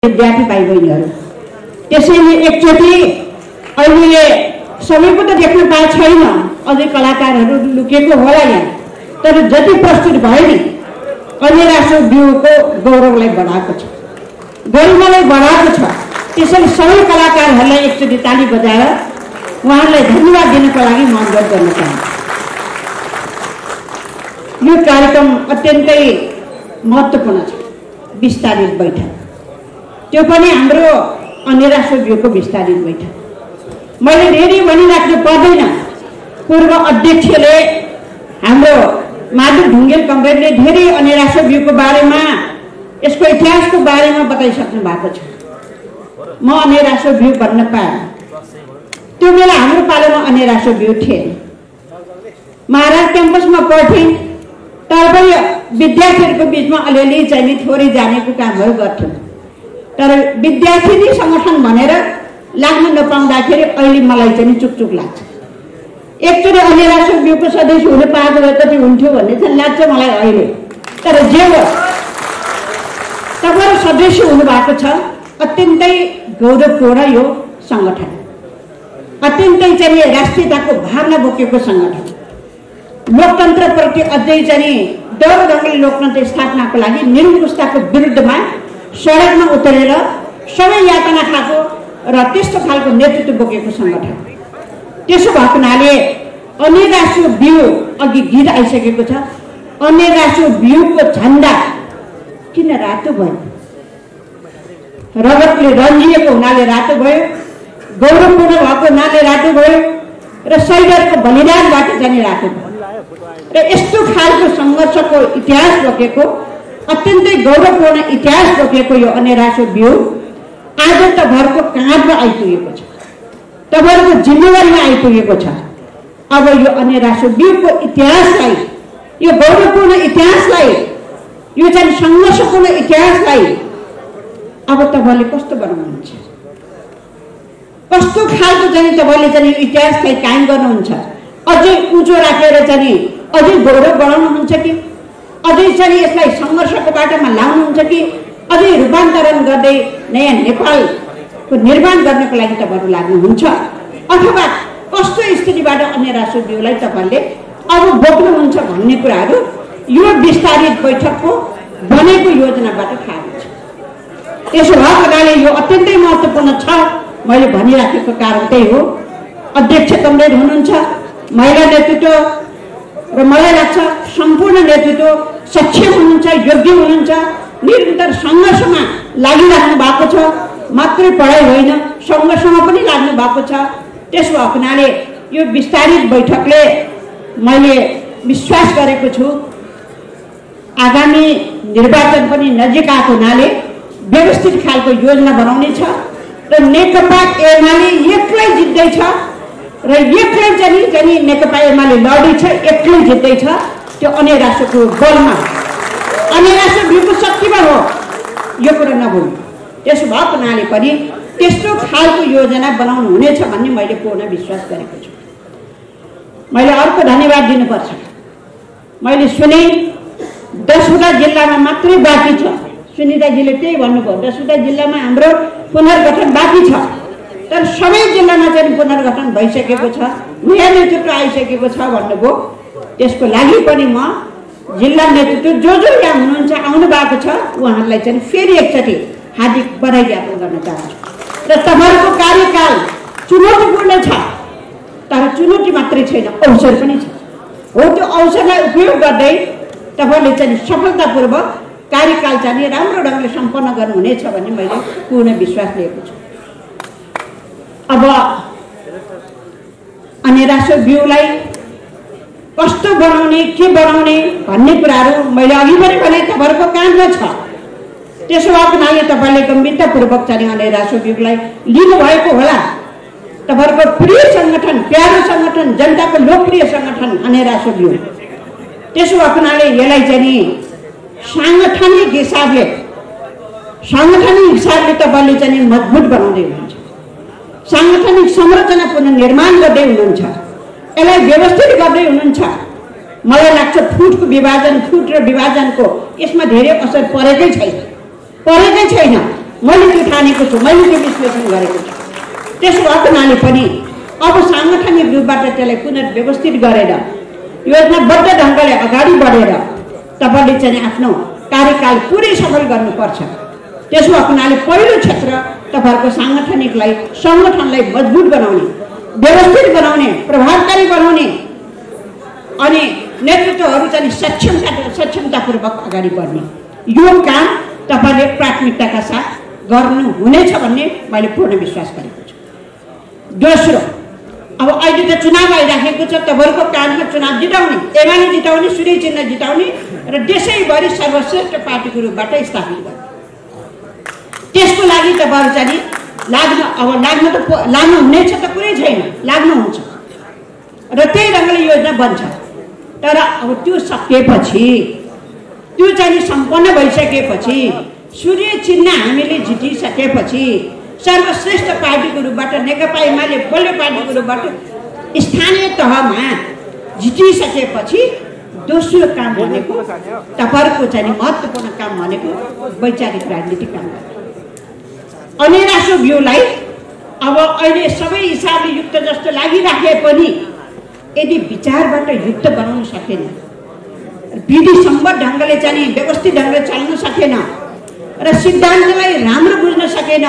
विद्यार्थी भाइ बहिनीहरू, त्यसैले एकचोटि अहिले सबैको त देख्न पाए छैन, अझै कलाकारहरू लुकेको होला यहाँ, तर जति प्रस्तुत भयो नि अन्यराष्ट्र व्यूको गौरवलाई बढाएको छ, गरिमालाई बढाएको छ। त्यसैले सबै कलाकारहरूलाई एकचोटि ताली बजाएर उहाँहरूलाई धन्यवाद दिनको लागि म अनुरोध गर्न चाहन्छु। यो कार्यक्रम अत्यन्तै महत्त्वपूर्ण छ, विस्तारित बैठक, त्यो पनि हाम्रो अन्यराष्ट्र व्यूको विस्तारित बैठक। मैले धेरै भनिराख्नु पर्दैन, पूर्व अध्यक्षले हाम्रो माधव ढुङ्गेल कमरेडले धेरै अन्यराष्ट्र व्यूको बारेमा, यसको इतिहासको बारेमा बताइसक्नु भएको छ। म अन्यराष्ट्र व्यू भन्न पाएँ, त्यो बेला हाम्रो पालोमा अन्यराष्ट्र व्यू थिएन। महाराज क्याम्पसमा पढ्थेँ, तर पनि विद्यार्थीहरूको बिचमा अलिअलि चाहिँ थोरै जानेको कामहरू गर्थ्यौँ, तर विद्यार्थी सङ्गठन भनेर लाग्न नपाउँदाखेरि अहिले मलाई चाहिँ चुकचुक लाग्छ। एकचोटि अन्यराष्ट्र व्यूको सदस्य हुन पाएको भए कति हुन्थ्यो भन्ने चाहिँ लाग्छ मलाई अहिले। तर जे हो, तपाईँहरू सदस्य हुनुभएको छ, अत्यन्तै गौरवपूर्ण यो सङ्गठन, अत्यन्तै चाहिँ राष्ट्रियताको भावना बोकेको सङ्गठन, लोकतन्त्रप्रति अझै चाहिँ डर ढङ्गले लोकतन्त्र स्थापनाको लागि निरङ्कुशताको विरुद्धमा सडकमा उत्रेर सबै यातना खाएको र त्यस्तो खालको नेतृत्व बोकेको सङ्गठन। त्यसो भएको हुनाले अन्यराष्ट्रिय व्यू अघि गीत आइसकेको छ, अन्यराष्ट्रिय व्यूको झन्डा किन रातो भयो? रगतले रन्जिएको हुनाले रातो भयो, गौरवपूर्ण भएको हुनाले रातो भयो र शहीदहरूको बलिदानबाट जाने रातो भयो। र यस्तो खालको सङ्घर्षको इतिहास बोकेको, अत्यन्तै गौरवपूर्ण इतिहास बोकेको यो अन्यराष्ट्रिय व्यू आज तपाईँहरूको काँधमा आइपुगेको छ, तपाईँहरूको जिम्मेवारीमा आइपुगेको छ। अब यो अन्यराष्ट्रिय व्यूको इतिहासलाई, यो गौरवपूर्ण इतिहासलाई, यो चाहिँ सङ्घर्षपूर्ण इतिहासलाई अब तपाईँले कस्तो बनाउनुहुन्छ? कस्तो खालको चाहिँ तपाईँले चाहिँ इतिहासलाई कायम गर्नुहुन्छ? अझै उँचो राखेर चाहिँ अझै गौरव बढाउनुहुन्छ कि अझै चाहिँ यसलाई सङ्घर्षको बाटोमा लाउनुहुन्छ कि अझै रूपान्तरण गर्दै नयाँ नेपालको निर्माण गर्नको लागि तपाईँहरू लाग्नुहुन्छ? अथवा कस्तो स्थितिबाट अन्यराष्ट्रिय व्यूलाई तपाईँले अब बोक्नुहुन्छ भन्ने कुराहरू यो विस्तारित बैठकको बनेको योजनाबाट थाहा हुन्छ। त्यसो भएको हुनाले यो अत्यन्तै महत्त्वपूर्ण छ। मैले भनिराखेको कारण त्यही हो। अध्यक्ष कमरेड हुनुहुन्छ, महिला नेतृत्व र मलाई लाग्छ सम्पूर्ण नेतृत्व सक्षम हुनुहुन्छ, योग्य हुनुहुन्छ, निरन्तर सङ्घर्षमा लागिराख्नु भएको छ, मात्रै पढाइ होइन सङ्घर्षमा पनि लाग्नु भएको छ। त्यसो भएको हुनाले यो विस्तारित बैठकले मैले विश्वास गरेको छु आगामी निर्वाचन पनि नजिक आएको हुनाले व्यवस्थित खालको योजना बनाउने छ र नेकपा एमाले एक्लै जित्दैछ र एक्लै चाहिँ नेकपा एमाले लड्दैछ, एक्लै जित्दैछ। त्यो अन्यराष्ट्रको बलमा, अन्यराष्ट्र व्यूको शक्तिमा हो, यो कुरा नभुल्नु। त्यसो भएको हुनाले पनि त्यस्तो खालको योजना बनाउनु हुनेछ भन्ने मैले पूर्ण विश्वास गरेको छु। मैले अर्को धन्यवाद दिनुपर्छ। मैले सुने 10वटा जिल्लामा मात्रै बाँकी छ। सुनिताजीले त्यही भन्नुभयो, 10वटा जिल्लामा हाम्रो पुनर्गठन बाँकी छ, तर सबै जिल्लामा चाहिँ पुनर्गठन भइसकेको छ, नयाँ नेतृत्व आइसकेको छ भन्नुभयो। त्यसको लागि पनि म जिल्ला नेतृत्व जो यहाँ हुनुहुन्छ, आउनु भएको छ, उहाँहरूलाई चाहिँ फेरि एकचोटि हार्दिक बधाई ज्ञापन गर्न चाहन्छु। र तपाईँहरूको कार्यकाल चुनौतीपूर्ण छ, तर चुनौती मात्रै छैन, अवसर पनि छ। हो, त्यो अवसरलाई उपयोग गर्दै तपाईँले चाहिँ सफलतापूर्वक कार्यकाल चाहिँ राम्रो ढङ्गले सम्पन्न गर्नुहुनेछ भन्ने मैले पूर्ण विश्वास लिएको छु। अब अन्यराष्ट्रिय व्यूलाई कस्तो बनाउने, के बनाउने भन्ने कुराहरू मैले अघि पनि भने तपाईँहरूको काममा छ। त्यसो भएको हुनाले तपाईँले गम्भीरतापूर्वक चाहिँ अन्यराष्ट्रिय व्यूलाई लिनुभएको होला। तपाईँहरूको प्रिय सङ्गठन, प्यारो सङ्गठन, जनताको लोकप्रिय सङ्गठन अन्यराष्ट्रिय व्यू। त्यसो भएको हुनाले यसलाई चाहिँ साङ्गठनिक हिसाबले तपाईँले चाहिँ मजबुत बनाउँदै हुनुहुन्छ, साङ्गठनिक संरचना पुनर्निर्माण गर्दै हुनुहुन्छ, यसलाई व्यवस्थित गर्दै हुनुहुन्छ। मलाई लाग्छ फुट र विभाजनको यसमा धेरै असर परेकै छैन। मैले त्यो ठानेको छु, मैले त्यो विश्लेषण गरेको छु। त्यसो भएको हुनाले पनि अब साङ्गठनिक रूपबाट त्यसलाई पुनर्व्यवस्थित गरेर योजनाबद्ध ढङ्गले अगाडि बढेर तपाईँले चाहिँ आफ्नो कार्यकाल पुरै सफल गर्नुपर्छ। त्यसो भएको हुनाले पहिलो क्षेत्र तपाईँहरूको सङ्गठनलाई मजबुत बनाउने, व्यवस्थित बनाउने, प्रभावकारी बनाउने अनि नेतृत्वहरू चाहिँ सक्षमतापूर्वक अगाडि बढ्ने यो काम तपाईँले प्राथमिकताका साथ गर्नुहुनेछ भन्ने मैले पूर्ण विश्वास गरेको छु। दोस्रो, अब अहिले त चुनाव आइराखेको छ, तपाईँहरूको काममा चुनाव जिताउने, एमाले जिताउने, सूर्य चिन्ह जिताउने र देशैभरि सर्वश्रेष्ठ पार्टीको रूपबाट स्थापित गर्ने। त्यसको लागि तपाईँहरू चाहिँ लाग्नुहुनेछ त कुरै छैन, लाग्नुहुन्छ र त्यही ढङ्गले योजना बन्छ। तर अब त्यो सकिएपछि, त्यो चाहिँ सम्पन्न भइसकेपछि, सूर्य चिन्ह हामीले जितिसकेपछि, सर्वश्रेष्ठ पार्टीको रूपबाट नेकपा एमाले बलियो पार्टीको रूपबाट स्थानीय तहमा जितिसकेपछि दोस्रो काम भनेको तपाईँहरूको चाहिँ महत्त्वपूर्ण काम भनेको वैचारिक राजनीतिक काम गर्नु। अनेरासो भ्यूलाई अब अहिले सबै हिसाबले युक्त जस्तो लागिराखे पनि यदि विचारबाट युक्त बनाउन सकेन, विधिसम्मत ढङ्गले चाहिँ व्यवस्थित ढङ्गले चल्न सकेन र सिद्धान्तलाई राम्रो बुझ्न सकेन,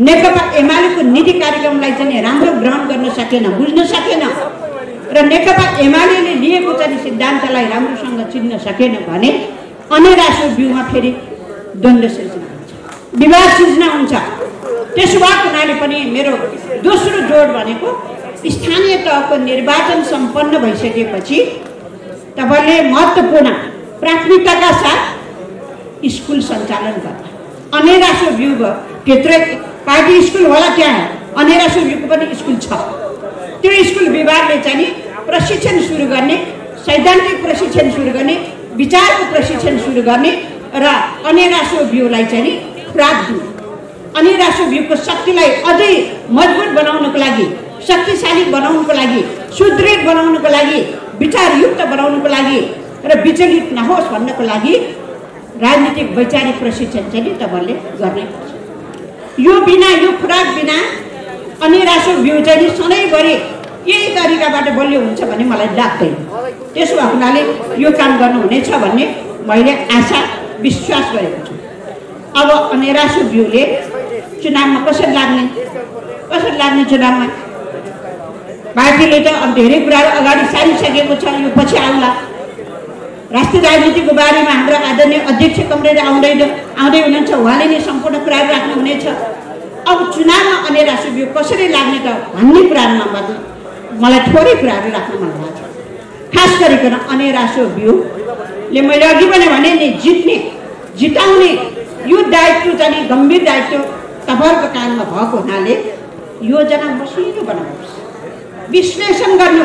नेकपा एमालेको नीति कार्यक्रमलाई चाहिँ राम्रो ग्रहण गर्न सकेन, बुझ्न सकेन र नेकपा एमालेले लिएको चाहिँ सिद्धान्तलाई राम्रोसँग चिन्न सकेन भने अनेरासो भ्यूमा फेरि द्वन्द्व सिर्जना हुन्छ, विवाद सिर्जना हुन्छ। त्यसो भएको हुनाले पनि मेरो दोस्रो जोड भनेको स्थानीय तहको निर्वाचन सम्पन्न भइसकेपछि तपाईँले महत्त्वपूर्ण प्राथमिकताका साथ स्कुल सञ्चालन गर्दा अनेरासो भ्यू भित्रै पार्टी स्कुल होला, त्यहाँ अनेरासो भ्यूको पनि स्कुल छ। त्यो स्कुल विभागले चाहिँ प्रशिक्षण सुरु गर्ने, सैद्धान्तिक प्रशिक्षण सुरु गर्ने, विचारको प्रशिक्षण सुरु गर्ने र अनेरासो भ्यूलाई चाहिँ खुराक दिने, अनेरासो भ्यूको शक्तिलाई अझै मजबुत बनाउनको लागि, शक्तिशाली बनाउनको लागि, सुदृढ बनाउनको लागि, विचारयुक्त बनाउनको लागि र विचलित नहोस् भन्नको लागि राजनीतिक वैचारिक प्रशिक्षण चाहिँ तपाईँले गर्नै पर्छ। यो बिना, यो खुराक बिना अनेरासो भ्यू चाहिँ सधैँभरि यही तरिकाबाट बलियो हुन्छ भन्ने मलाई लाग्दैन। त्यसो भएको हुनाले यो काम गर्नुहुनेछ भन्ने मैले आशा विश्वास गरेको छु। अब अनेरासो भ्यूले चुनावमा कसरी लाग्ने चुनावमा पार्टीले त अब धेरै कुराहरू अगाडि सारिसकेको छ, यो पछि आउला। राष्ट्रिय राजनीतिको बारेमा हाम्रो आदरणीय अध्यक्ष कमरेड आउँदै हुनुहुन्छ, उहाँले नै सम्पूर्ण कुराहरू राख्नुहुनेछ। अब चुनावमा अनेरासो भ्यू कसरी लाग्ने त भन्ने कुराहरूमा मलाई थोरै कुराहरू राख्न मन लाग्छ। खास गरिकन अनेरासो भ्यूले मैले अघि पनि भने नि जिताउने यो दायित्व चाहिँ गम्भीर दायित्व तपाईँहरूको काममा भएको हुनाले योजना मसिनो बनाउनुहोस्, विश्लेषण गर्नु,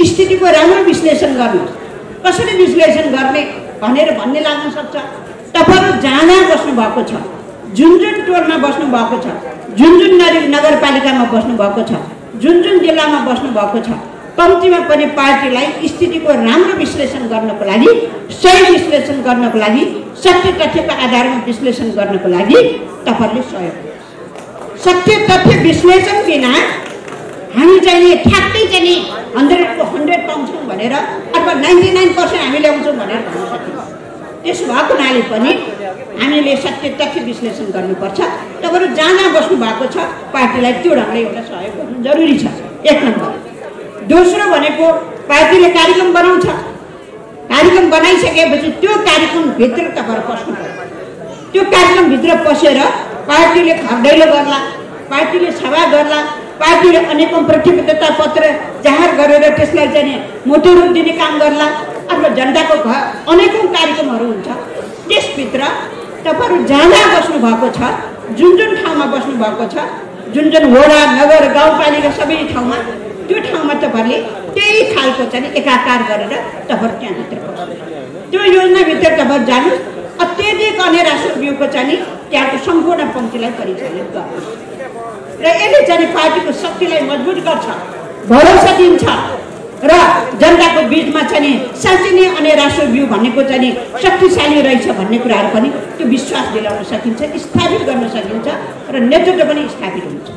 स्थितिको राम्रो विश्लेषण गर्नु। कसरी विश्लेषण गर्ने भन्ने लाग्न सक्छ। तपाईँहरू जहाँ बस्नु भएको छ, जुन टोलमा बस्नु भएको छ, जुन नगरपालिकामा बस्नु भएको छ, जुन जिल्लामा बस्नु भएको छ, कम्तीमा पनि पार्टीलाई स्थितिको राम्रो विश्लेषण गर्नको लागि, सही विश्लेषण गर्नको लागि, सत्य तथ्यको आधारमा विश्लेषण गर्नको लागि तपाईँहरूले सहयोग गर्नुहोस्। सत्य तथ्य विश्लेषण बिना हामी चाहिँ ठ्याक्कै चाहिँ 100 को 100 पाउँछौँ भनेर अथवा 99% हामी ल्याउँछौँ भनेर भन्न सकिन्छ। त्यसो भएको हुनाले पनि हामीले सत्य तथ्य विश्लेषण गर्नुपर्छ। तपाईँहरू जहाँ बस्नु भएको छ पार्टीलाई त्यो ढङ्गले एउटा सहयोग गर्नु जरुरी छ, एक नम्बर। दोस्रो भनेको पार्टीले कार्यक्रम बनाउँछ, कार्यक्रम बनाइसकेपछि त्यो कार्यक्रमभित्र तपाईँहरू पस्नु पर्छ। त्यो कार्यक्रमभित्र पसेर पार्टीले खर्दैलो गर्ला, पार्टीले सभा गर्ला, पार्टीले अनेकौं प्रतिबद्धता पत्र जाहेर गरेर त्यसलाई चाहिँ मोटो रूप दिने काम गर्ला, अथवा जनताको घर अनेकौं कार्यक्रमहरू हुन्छ। त्यसभित्र तपाईँहरू जहाँ बस्नु भएको छ, जुन ठाउँमा बस्नु भएको छ, जुन वडा नगर गाउँपालिका सबै ठाउँमा, त्यो ठाउँमा तपाईँहरूले त्यही खालको चाहिँ एकाकार गरेर तपाईँहरू त्यहाँभित्र बस्नु। त्यो योजनाभित्र तपाईँहरू जानुहोस्, अत्यधिक अनेरासो भ्यूको चाहिँ त्यहाँको सम्पूर्ण पङ्क्तिलाई परिचालित गर्नुहोस् र यसले चाहिँ पार्टीको शक्तिलाई मजबुत गर्छ, भरोसा दिन्छ र जनताको बिचमा चाहिँ साँच्चै नै अनेरासो भ्यू भनेको चाहिँ शक्तिशाली रहेछ भन्ने कुराहरू पनि त्यो विश्वास दिलाउन सकिन्छ, स्थापित गर्न सकिन्छ र नेतृत्व पनि स्थापित हुन्छ।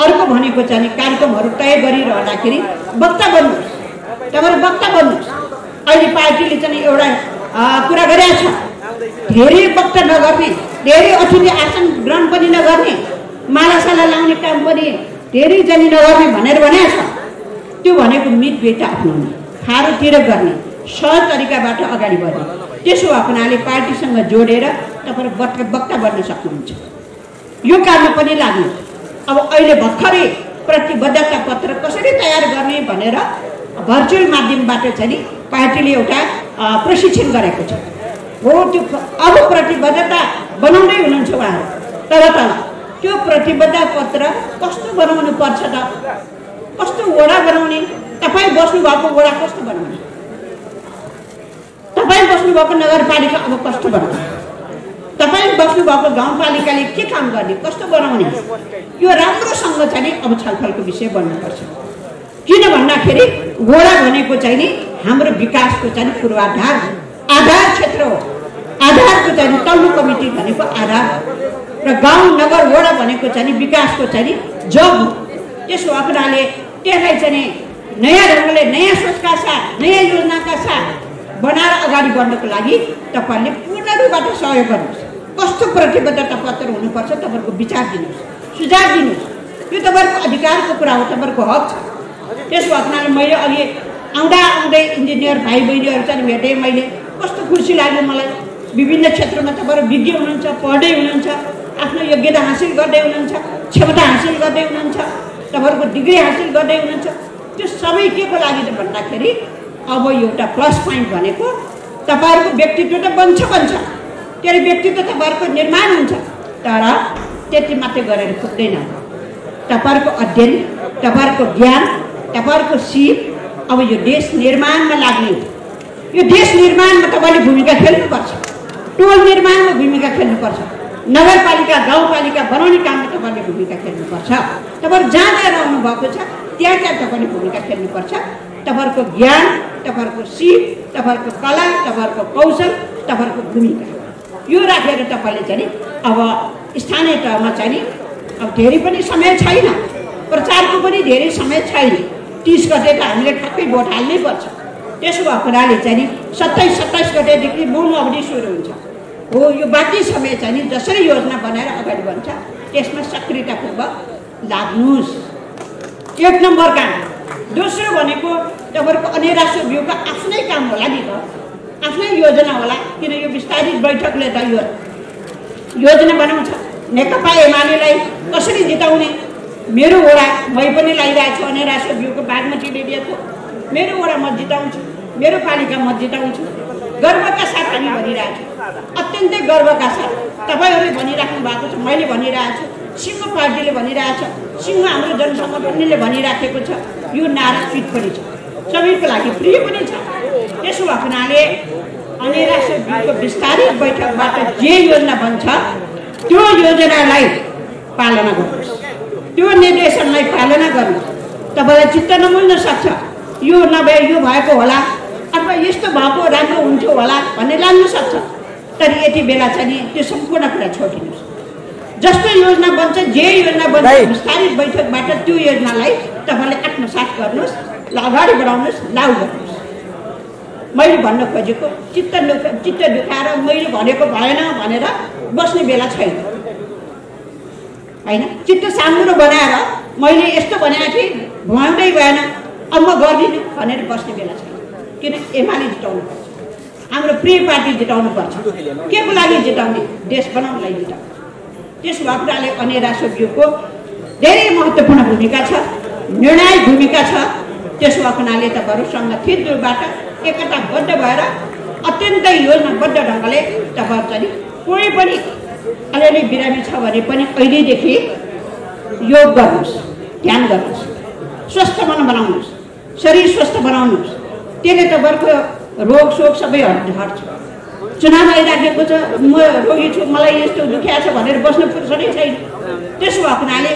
अर्को भनेको चाहिँ कार्यक्रमहरू तय गरिरहँदाखेरि वक्ता बन्नुहोस्, तपाईँहरू वक्ता बन्नुहोस्। अहिले पार्टीले चाहिँ एउटा कुरा गरेको छ, धेरै वक्ता नगर्ने, धेरै अतिथि आसन ग्रहण पनि नगर्ने, मालासाला लाउने काम पनि धेरै जनी नगर्ने भनेर भनेको छ। त्यो भनेको मितव्ययता अपनाउने, खारोतिर गर्ने, सहज तरिकाबाट अगाडि बढ्ने, त्यसो अपनाले पार्टीसँग जोडेर तपाईँहरू वक्ता बन्न सक्नुहुन्छ। यो काममा पनि लाग्नु। अब अहिले भर्खरै प्रतिबद्धता पत्र कसरी तयार गर्ने भनेर भर्चुअल माध्यमबाट चाहिँ पार्टीले एउटा प्रशिक्षण गरेको छ। हो त्यो अब प्रतिबद्धता बनाउँदै हुनुहुन्छ उहाँहरू। तर त्यो प्रतिबद्धता पत्र कस्तो बनाउनु पर्छ त, कस्तो वडा बनाउने, तपाईँ बस्नुभएको वडा कस्तो बनाउने, तपाईँ बस्नुभएको नगरपालिका अब कस्तो बनाउने, तपाईँ बस्नुभएको गाउँपालिकाले के काम गर्ने, कस्तो बनाउने, यो राम्रोसँग चाहिँ अब छलफलको विषय बन्नुपर्छ। किन भन्दाखेरि वडा भनेको चाहिँ नि हाम्रो विकासको चाहिँ पूर्वाधार आधार क्षेत्र हो। आधारको चाहिँ तल्लो कमिटी भनेको आधार र गाउँ नगर वडा भनेको चाहिँ विकासको चाहिँ जब हो। त्यसो अपनाले त्यसलाई चाहिँ नयाँ ढङ्गले नयाँ सोचका साथ नयाँ योजनाका साथ बनाएर अगाडि बढ्नको लागि तपाईँले पूर्ण रूपबाट सहयोग गर्नुहोस्। कस्तो प्रतिबद्धता पत्र हुनुपर्छ तपाईँहरूको विचार दिनुहोस्, सुझाव दिनुहोस्। यो तपाईँहरूको अधिकारको कुरा हो, तपाईँहरूको हक छ। त्यसो अपनाले मैले अघि आउँदै इन्जिनियर भाइ बहिनीहरू चाहिँ भेटेँ, मैले कस्तो खुसी लाग्यो मलाई। विभिन्न क्षेत्रमा तपाईँहरू विज्ञ हुनुहुन्छ, पढ्दै हुनुहुन्छ, आफ्नो योग्यता हासिल गर्दै हुनुहुन्छ, क्षमता हासिल गर्दै हुनुहुन्छ, तपाईँहरूको डिग्री हासिल गर्दै हुनुहुन्छ। त्यो सबै के को लागि त भन्दाखेरि अब एउटा प्लस पोइन्ट भनेको तपाईँहरूको व्यक्तित्व त बन्छ, त्यो व्यक्तित्व तपाईँहरूको निर्माण हुन्छ। तर त्यति मात्रै गरेर पुग्दैन। तपाईँहरूको अध्ययन, तपाईँहरूको ज्ञान, तपाईँहरूको सिप अब यो देश निर्माणमा लाग्ने। यो देश निर्माणमा तपाईँले भूमिका खेल्नुपर्छ, टोल निर्माणमा भूमिका खेल्नुपर्छ, नगरपालिका गाउँपालिका बनाउने काममा तपाईँले भूमिका खेल्नुपर्छ। तपाईँहरू जहाँ जहाँ रहनु भएको छ त्यहाँ त्यहाँ तपाईँले भूमिका खेल्नुपर्छ। तपाईँहरूको ज्ञान, तपाईँहरूको सिप, तपाईँहरूको कला, तपाईँहरूको कौशल, तपाईँहरूको भूमिका यो राखेर तपाईँले चाहिँ अब स्थानीय तहमा चाहिँ अब धेरै पनि समय छैन, प्रचारको पनि धेरै समय छैन। 30 गते त हामीले ठ्याक्कै भोट हाल्नै पर्छ। त्यसो भएको हुनाले चाहिँ 27 गतेदेखि मौन अवधि सुरु हुन्छ। हो यो बाँकी समय चाहिँ जसरी योजना बनाएर अगाडि बढ्छ त्यसमा सक्रियतापूर्वक लाग्नुहोस्। 1 नम्बर काम। दोस्रो भनेको तपाईँहरूको अनेरासो भ्यूको आफ्नै काम होला नि त, आफ्नै योजना होला। किन यो विस्तारित बैठकले त यो योजना बनाउँछ नेकपा एमालेलाई कसरी जिताउने। मेरो वडा मै पनि लगाइरहेको छु, अनेरासो भ्यूको बागमतीले दिएको मेरो वडा म जिताउँछु, मेरो पालिका म जिताउँछु। गर्वका साथ हामी भनिरहेको छु, अत्यन्तै गर्वका साथ। तपाईँहरूले भनिराख्नु भएको छ, मैले भनिरहेको छु, सिंह पार्टीले भनिरहेको छ, सिंह हाम्रो जनसङ्गठनले भनिराखेको छ। यो नारा फिट पनि छ, सबैको लागि प्रिय पनि छ। त्यसो भएको हुनाले अनेरासो भ्यूको विस्तारित बैठकबाट जे योजना बन्छ त्यो योजनालाई पालना गर्नुहोस्, त्यो निर्देशनलाई पालना गर्नुहोस्। तपाईँलाई चित्त नबुझ्न सक्छ, यो नभए यो भएको होला अथवा यस्तो भएको राम्रो हुन्थ्यो होला भन्ने लाग्न सक्छ। तर यति बेला चाहिँ त्यो सम्पूर्ण कुरा छोडिदिनुहोस्। जस्तो योजना बन्छ, जे योजना बन्छ विस्तारित बैठकबाट त्यो योजनालाई तपाईँले आत्मसात गर्नुहोस्, अगाडि बढाउनुहोस्, लागू गर्नुहोस्। मैले भन्न खोजेको चित्त दुखाएर मैले भनेको भएन भनेर बस्ने बेला छैन होइन। चित्त सामुरो बनाएर मैले यस्तो भनेको थिएँ भुवाउँदै भएन अब म गर्दिनँ भनेर बस्ने बेला छैन। किन एमाले जिताउनुपर्छ, हाम्रो प्रिय पार्टी जिताउनुपर्छ। के को लागि जिताउने? देश बनाउनलाई जिताउने। त्यसो भएको कुराले अनेरासो भ्यूको धेरै महत्त्वपूर्ण भूमिका छ, निर्णायक भूमिका छ। त्यसो भएको हुनाले तपाईँहरूसँग थितबाट एकताबद्ध भएर अत्यन्तै योजनाबद्ध ढङ्गले तपाईँहरू चाहिँ कोही पनि अलिअलि बिरामी छ भने पनि अहिलेदेखि योग गर्नुहोस्, ध्यान गर्नुहोस्, स्वस्थ मन बनाउनुहोस्, शरीर स्वस्थ बनाउनुहोस्। त्यसले तपाईँहरूको रोग सोग सबै हट्छ। चुनाव आइराखेको छ, म रोगी छु, मलाई यस्तो दुखिया छ भनेर बस्नु फुर्सदै छैन। त्यसो भएको हुनाले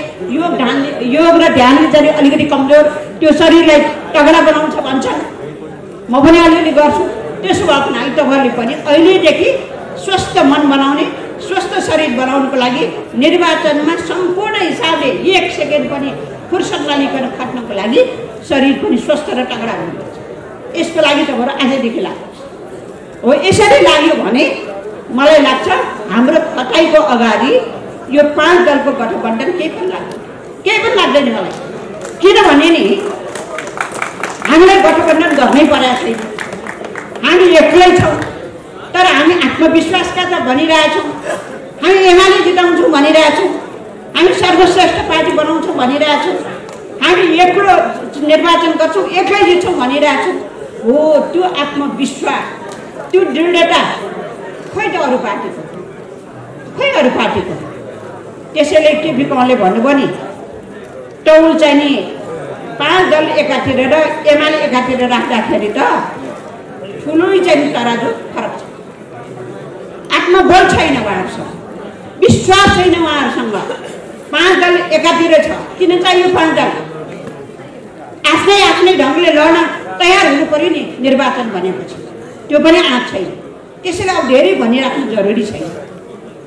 योग र ध्यानले चाहिँ अलिकति कमजोर त्यो शरीरलाई तगडा बनाउँछ भन्छन्। म पनि अलिअलि गर्छु। त्यसो भए पनि तपाईँहरूले पनि अहिलेदेखि स्वस्थ मन बनाउने, स्वस्थ शरीर बनाउनको लागि निर्वाचनमा सम्पूर्ण हिसाबले 1 सेकेन्ड पनि फुर्सद नलिकन खट्नको लागि शरीर पनि स्वस्थ र तगडा हुनुपर्छ। यसको लागि तपाईँहरू आजदेखि लाग्नुहोस्। हो यसरी लाग्यो भने मलाई लाग्छ हाम्रो खटाइको अगाडि यो 5 दलको गठबन्धन केही पनि लाग्दैन मलाई। किनभने नि हामीलाई गठबन्धन गर्नै परेको छैन। हामी एक्लै छौँ, तर हामी आत्मविश्वासका त भनिरहेछौँ। हामी एमाले जिताउँछौँ भनिरहेछौँ, हामी सर्वश्रेष्ठ पार्टी बनाउँछौँ भनिरहेछौँ, हामी एक्लो निर्वाचन गर्छौँ, एक्लै जित्छौँ भनिरहेछौँ। हो त्यो आत्मविश्वास, त्यो दृढता खोइ त अरू पार्टीको। त्यसैले केपी कमलले भन्नुभयो नि टौल चाहिँ नि 5 दल एकातिर र एमाले एकातिर राख्दाखेरि त ठुलै चाहिँ तराजु फरक छ। आत्मबल छैन उहाँहरूसँग, विश्वास छैन उहाँहरूसँग। 5 दल एकातिर छ, किन चाहियो 5 दल? आफ्नै ढङ्गले लड्न तयार हुनु पर्यो नि निर्वाचन भनेपछि। त्यो पनि आँट छैन। त्यसैले अब धेरै भनिराख्नु जरुरी छैन।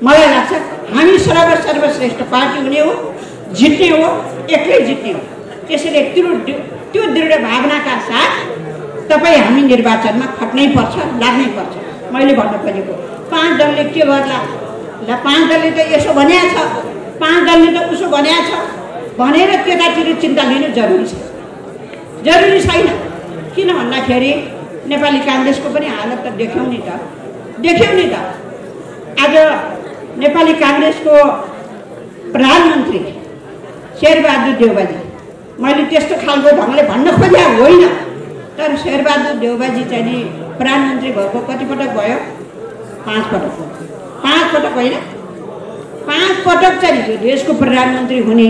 मलाई लाग्छ हामी सर्वश्रेष्ठ पार्टी हुने हो, जित्ने हो, एक्लै जित्ने हो। त्यसैले त्यो दृढ भावनाका साथ तपाईँ हामी निर्वाचनमा खट्नै पर्छ, लाग्नै पर्छ। मैले भन्नु खोजेको 5 दलले के गर्ला? ल 5 दलले त यसो भनेको छ, 5 दलले त उसो भनेको छ भनेर त्यतातिर चिन्ता लिनु जरुरी छैन। किन भन्दाखेरि नेपाली काङ्ग्रेसको पनि हालत त देख्यौँ नि त। आज नेपाली काङ्ग्रेसको प्रधानमन्त्री शेरबहादुर देउवाजी, मैले त्यस्तो खालको ढङ्गले भन्न खोजेको होइन, तर शेरबहादुर देउवाजी चाहिँ नि प्रधानमन्त्री भएको कति पटक भयो? 5 पटक हो। 5 पटक होइन, 5 पटक चाहिँ यो देशको प्रधानमन्त्री हुने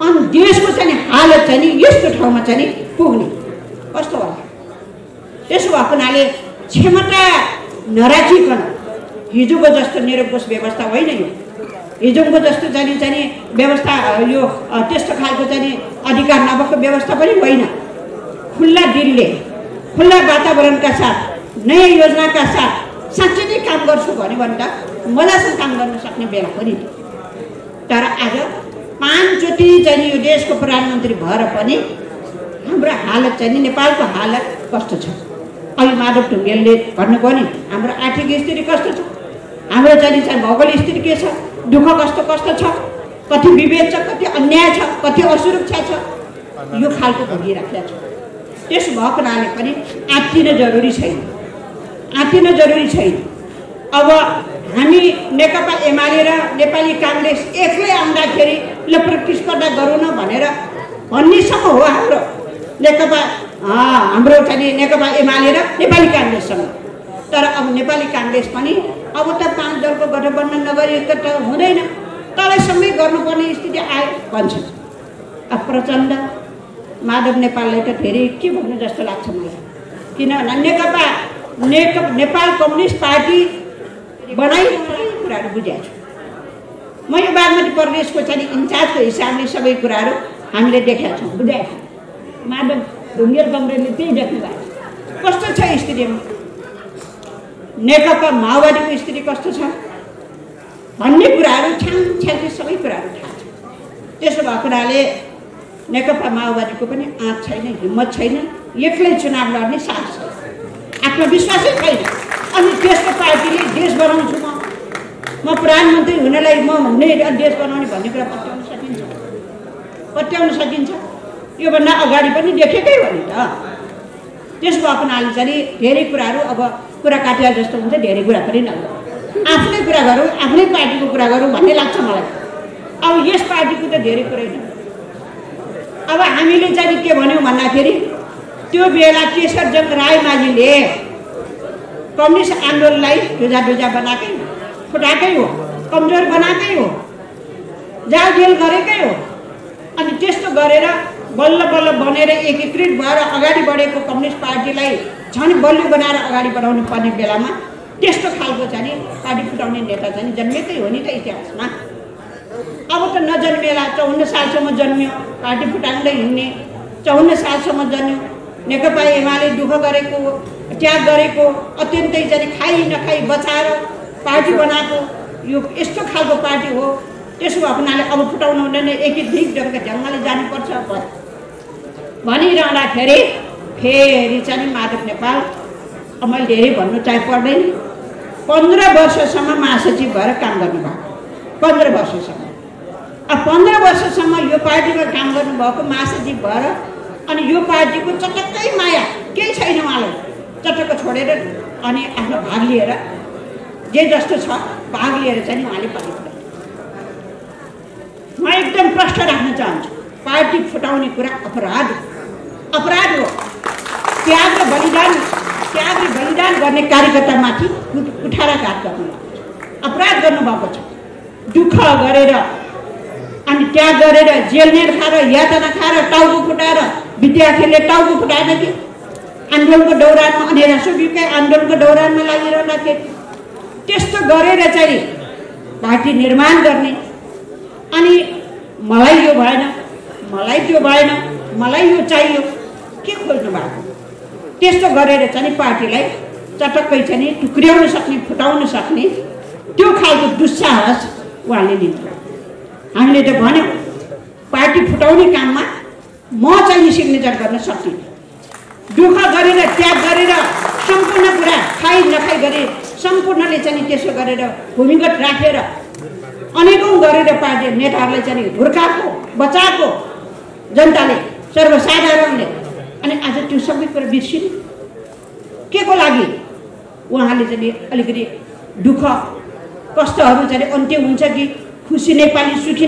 अनि देशको चाहिँ हालत चाहिँ नि यस्तो ठाउँमा चाहिँ नि पुग्ने कस्तो होला? त्यसो भएको हुनाले क्षमता नराखिकन हिजोको जस्तो निरङ्कुश व्यवस्था होइन यो। हिजोको जस्तो चाहिँ व्यवस्था यो त्यस्तो खालको चाहिँ अधिकार नभएको व्यवस्था पनि होइन। खुल्ला दिलले, खुल्ला वातावरणका साथ, नयाँ योजनाका साथ साँच्चै नै काम गर्छु भन्यो भने त मजासँग काम गर्न सक्ने बेला पनि। तर आज 5 चोटि चाहिँ यो देशको प्रधानमन्त्री भएर पनि हाम्रो हालत चाहिँ नेपालको हालत कस्तो छ? अहिले माधव ढुङ्गेलले भन्नुभयो नि हाम्रो आर्थिक स्थिति कस्तो छ, हाम्रो चाहिँ भौगोलिक स्थिति के छ, दुःख कस्तो छ, कति विभेद छ, कति अन्याय छ, कति असुरक्षा छ, यो खालको भोगिराखेका छ। त्यसो भएको हुनाले पनि आत्तिन जरुरी छैन। अब हामी नेकपा एमाले र नेपाली काङ्ग्रेस एक्लै आउँदाखेरि ल प्रतिस्पर्धा गरौँ न भनेर भन्नेसम्म हो हाम्रो चाहिँ नेकपा एमाले र नेपाली काङ्ग्रेससँग। तर अब नेपाली काङ्ग्रेस पनि अब त 5 दलको गठबन्धन नगरिएको त हुँदैन, तलैसम्मै गर्नुपर्ने स्थिति आयो भन्छ। अब प्रचण्ड माधव नेपाललाई त धेरै के भन्नु जस्तो लाग्छ मलाई। किनभने नेपाल कम्युनिस्ट पार्टी बनाइरहेको कुराहरू बुझाएको छु म। यो बागमती प्रदेशको चाहिँ इन्चार्जको हिसाबले सबै कुराहरू हामीले देखेका छौँ, बुझाएको छौँ। माधव ढुङ्गेल कमरेडले त्यही देख्नु भएको कस्तो छ स्थितिमा, नेकपा माओवादीको स्थिति कस्तो छ भन्ने कुराहरू छ्याङ्छ्याङ्के सबै कुराहरू थाहा छ। त्यसो भएको हुनाले नेकपा माओवादीको पनि आँट छैन, हिम्मत छैन, एक्लै चुनाव लड्ने साहस छैन, आत्मविश्वासै छैन। अनि त्यस्तो पार्टीले देश बनाउँछु म प्रधानमन्त्री हुनलाई म हुने देश बनाउने भन्ने कुरा पत्याउन सकिन्छ। योभन्दा अगाडि पनि देखेकै हो नि त। त्यसो भएको हुनाले चाहिँ धेरै कुराहरू अब कुरा काटेर जस्तो हुन्छ, धेरै कुरा पनि नगरौँ, आफ्नै कुरा गरौँ, आफ्नै पार्टीको कुरा गरौँ भन्ने लाग्छ मलाई। अब यस पार्टीको त धेरै कुरै न। अब हामीले चाहिँ के भन्यौँ भन्दाखेरि त्यो बेला केशरजंग रायमाझीले कम्युनिस्ट आन्दोलनलाई ढुजा बनाएकै हो, फुटाएकै हो, कमजोर बनाएकै हो, जाल जेल गरेकै हो। अनि त्यस्तो गरेर बल्ल बनेर एकीकृत भएर अगाडि बढेको कम्युनिस्ट पार्टीलाई झन् बलियो बनाएर अगाडि बढाउनु पर्ने बेलामा त्यस्तो खालको चाहिँ पार्टी फुटाउने नेता चाहिँ जन्मेकै हो नि त इतिहासमा। अब त नजन्मेला, 54 सालसम्म जन्मियो, पार्टी फुटाउँदै हिँड्ने, 54 सालसम्म जन्यो। नेकपा एमाले दुःख गरेको, त्याग गरेको, अत्यन्तै चाहिँ खाइ नखाइ बचाएर पार्टी बनाएको यो यस्तो खालको पार्टी हो। त्यसो भएको हुनाले अब फुटाउनु हुँदैन, एकीकृत ढङ्गले जानुपर्छ भनिरहँदाखेरि फेरि चाहिँ माधव नेपाल, अब मैले धेरै भन्नु चाहिँ पर्दैन, 15 वर्षसम्म महासचिव भएर काम गर्नुभएको। 15 वर्षसम्म। अब 15 वर्षसम्म यो पार्टीमा काम गर्नुभएको महासचिव भएर, अनि यो पार्टीको चटक्कै माया केही छैन उहाँलाई, चटक्क छोडेर अनि आफ्नो भाग लिएर जे जस्तो छ भाग लिएर चाहिँ उहाँले पार्टी फुटाउनु। म एकदम प्रश्न राख्न चाहन्छु, पार्टी फुटाउने कुरा अपराध हो। त्याग र बलिदान गर्ने कार्यकर्तामाथि कुठाराघात गर्नु अपराध गर्नुभएको छ। दुःख गरेर अनि त्याग गरेर जेलनेर खाएर, यातना खाएर, टाउको फुटाएर, विद्यार्थीले टाउको फुटाएन कि आन्दोलनको दौरानमा, अनि राष्ट्रव्यापी आन्दोलनको दौरानमा लागिरहँदाखेरि त्यस्तो गरेर चाहिँ पार्टी निर्माण गर्ने, अनि मलाई यो भएन, मलाई त्यो भएन, मलाई यो चाहियो, के खोज्नु भएको? त्यस्तो गरेर चाहिँ पार्टीलाई चटक्कै चाहिँ टुक्र्याउन सक्ने, फुटाउन सक्ने त्यो खालको दुस्साहस उहाँले लिन्छ। हामीले त भन्यौँ पार्टी फुटाउने काममा म चाहिँ सिग्नेचर गर्न सक्दिनँ। दुःख गरेर, त्याग गरेर, सम्पूर्ण कुरा खाइ नखाइ गरे सम्पूर्णले चाहिँ त्यसो गरेर भूमिगत राखेर अनेकौँ गरेर पार्टी नेताहरूलाई चाहिँ हुर्काएको, बचाएको जनताले, सर्वसाधारणले, अनि आज त्यो सबै कुरा बिर्सिनु के को लागि? उहाँले चाहिँ अलिकति दुःख कष्टहरू चाहिँ अन्त्य हुन्छ कि खुसी नेपाली सुखी